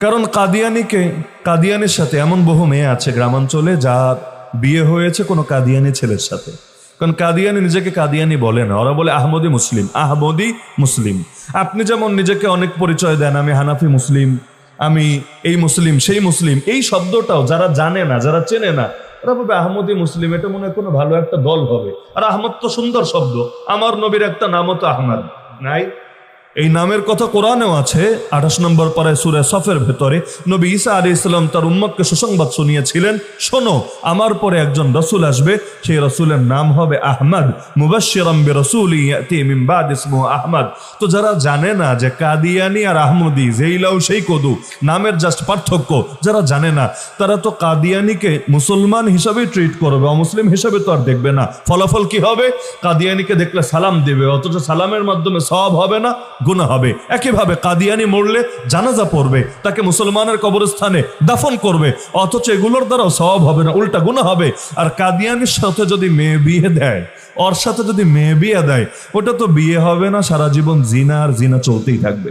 কারণ কাদিয়ানির সাথে এমন বহু মেয়ে আছে গ্রামাঞ্চলে যার বিয়ে হয়েছে কোনো কাদিয়ানি ছেলের সাথে। কারণ কাদিয়ানি নিজেকে কাদিয়ানি বলে না, ওরা বলে আহমদি মুসলিম। আপনি যেমন নিজেকে অনেক পরিচয় দেন, আমি হানাফি মুসলিম, আমি এই মুসলিম সেই মুসলিম, এই শব্দটাও যারা জানে না, যারা চেনে না, ওরা বলবে আহমদি মুসলিম, এটা মনে হয় কোনো ভালো একটা দল হবে। আর আহমদ তো সুন্দর শব্দ, আমার নবীর একটা নামও তো আহমদ নাই? এই নামের কথা কোরআনেও আছে। 28 নম্বর পারায় সূরা সফের ভেতরে নবী ঈসা আলাইহিস সালাম তার উম্মতকে সুসংবাদ শুনিয়েছিলেন, শোনো আমার পরে একজন রাসূল আসবে, সেই রাসূলের নাম হবে আহমদ, মুবাশশিরাম বিরাসূলিন ইয়াতি মিন বাদ ইসমুহু আহমদ। তো যারা জানে না যে কাদিয়ানি আর আহমদি যেই লাউ সেই কদু, নামের জাস্ট পার্থক্য, যারা জানে না তারা তো কাদিয়ানিকে মুসলমান হিসাবে ট্রিট করবে, অমুসলিম হিসাবে তো আর দেখবে না। ফলাফল কি হবে? কাদিয়ানিকে দেখলে সালাম দেবে, অথচ সালামের মাধ্যমে সওয়াব হবে না, গুনাহ হবে। একইভাবে কাদিয়ানি মরলে জানাজা পড়বে, তাকে মুসলমানের কবরস্থানে দাফন করবে, অথচ এগুলোর দ্বারাও সওয়াব হবে না, উল্টা গুনাহ হবে। আর কাদিয়ানির সাথে যদি মেয়ে বিয়ে দেয়, ওর সাথে যদি মেয়ে বিয়ে দেয়, ওটা তো বিয়ে হবে না, সারা জীবন জিনা আর জিনা চলতেই থাকবে।